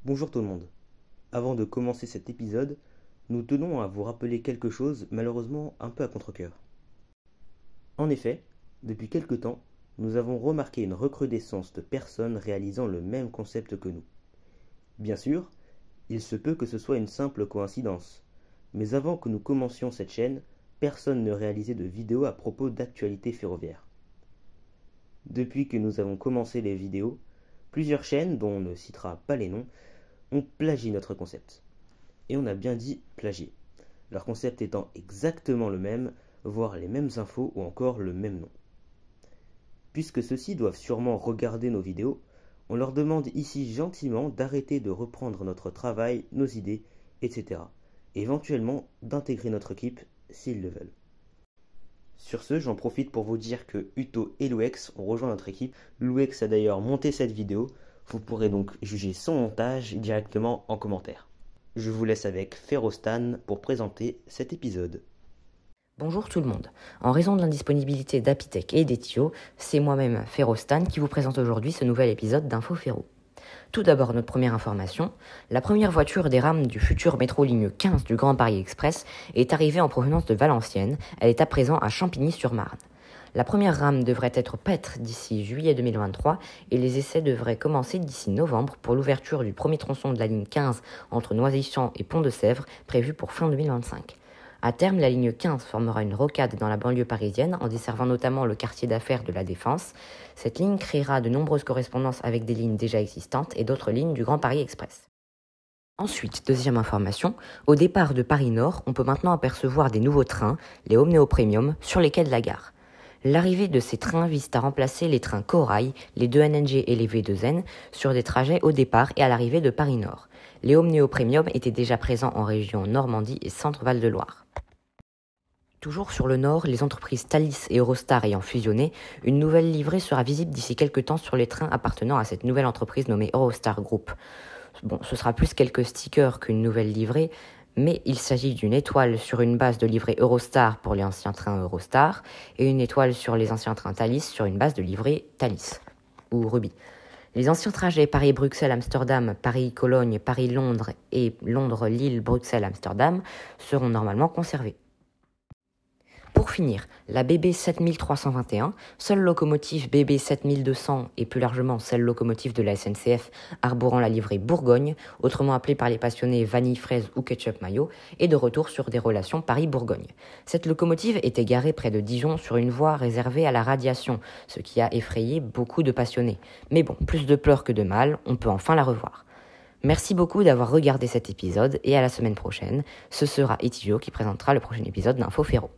Bonjour tout le monde. Avant de commencer cet épisode, nous tenons à vous rappeler quelque chose, malheureusement un peu à contre-cœur. En effet, depuis quelque temps, nous avons remarqué une recrudescence de personnes réalisant le même concept que nous. Bien sûr, il se peut que ce soit une simple coïncidence, mais avant que nous commencions cette chaîne, personne ne réalisait de vidéos à propos d'actualité ferroviaire. Depuis que nous avons commencé les vidéos, plusieurs chaînes, dont on ne citera pas les noms, ont plagié notre concept. Et on a bien dit plagier, leur concept étant exactement le même, voire les mêmes infos ou encore le même nom. Puisque ceux-ci doivent sûrement regarder nos vidéos, on leur demande ici gentiment d'arrêter de reprendre notre travail, nos idées, etc. Et éventuellement d'intégrer notre équipe s'ils le veulent. Sur ce, j'en profite pour vous dire que Uto et Louex ont rejoint notre équipe. Louex a d'ailleurs monté cette vidéo. Vous pourrez donc juger son montage directement en commentaire. Je vous laisse avec Ferrostan pour présenter cet épisode. Bonjour tout le monde. En raison de l'indisponibilité d'Apitech et d'Ethio, c'est moi-même Ferrostan qui vous présente aujourd'hui ce nouvel épisode d'Info Ferro. Tout d'abord, notre première information. La première voiture des rames du futur métro ligne 15 du Grand Paris Express est arrivée en provenance de Valenciennes. Elle est à présent à Champigny-sur-Marne. La première rame devrait être prête d'ici juillet 2023 et les essais devraient commencer d'ici novembre pour l'ouverture du premier tronçon de la ligne 15 entre Noisy-Champs et Pont-de-Sèvres prévu pour fin 2025. À terme, la ligne 15 formera une rocade dans la banlieue parisienne en desservant notamment le quartier d'affaires de la Défense. Cette ligne créera de nombreuses correspondances avec des lignes déjà existantes et d'autres lignes du Grand Paris Express. Ensuite, deuxième information, au départ de Paris-Nord, on peut maintenant apercevoir des nouveaux trains, les Omneo Premium, sur les quais de la gare. L'arrivée de ces trains vise à remplacer les trains Corail, les 2 NNG et les V2N sur des trajets au départ et à l'arrivée de Paris-Nord. Les Omneo Premium étaient déjà présents en région Normandie et Centre-Val de Loire. Toujours sur le nord, les entreprises Thalys et Eurostar ayant fusionné, une nouvelle livrée sera visible d'ici quelques temps sur les trains appartenant à cette nouvelle entreprise nommée Eurostar Group. Bon, ce sera plus quelques stickers qu'une nouvelle livrée, mais il s'agit d'une étoile sur une base de livrée Eurostar pour les anciens trains Eurostar et une étoile sur les anciens trains Thalys sur une base de livrée Thalys ou Ruby. Les anciens trajets Paris-Bruxelles-Amsterdam, Paris-Cologne, Paris-Londres et Londres-Lille-Bruxelles-Amsterdam seront normalement conservés. Pour finir, la BB 7321, seule locomotive BB 7200 et plus largement seule locomotive de la SNCF arborant la livrée Bourgogne, autrement appelée par les passionnés vanille fraise ou ketchup mayo, est de retour sur des relations Paris-Bourgogne. Cette locomotive était garée près de Dijon sur une voie réservée à la radiation, ce qui a effrayé beaucoup de passionnés. Mais bon, plus de pleurs que de mal, on peut enfin la revoir. Merci beaucoup d'avoir regardé cet épisode et à la semaine prochaine. Ce sera Etio qui présentera le prochain épisode d'Info Ferro.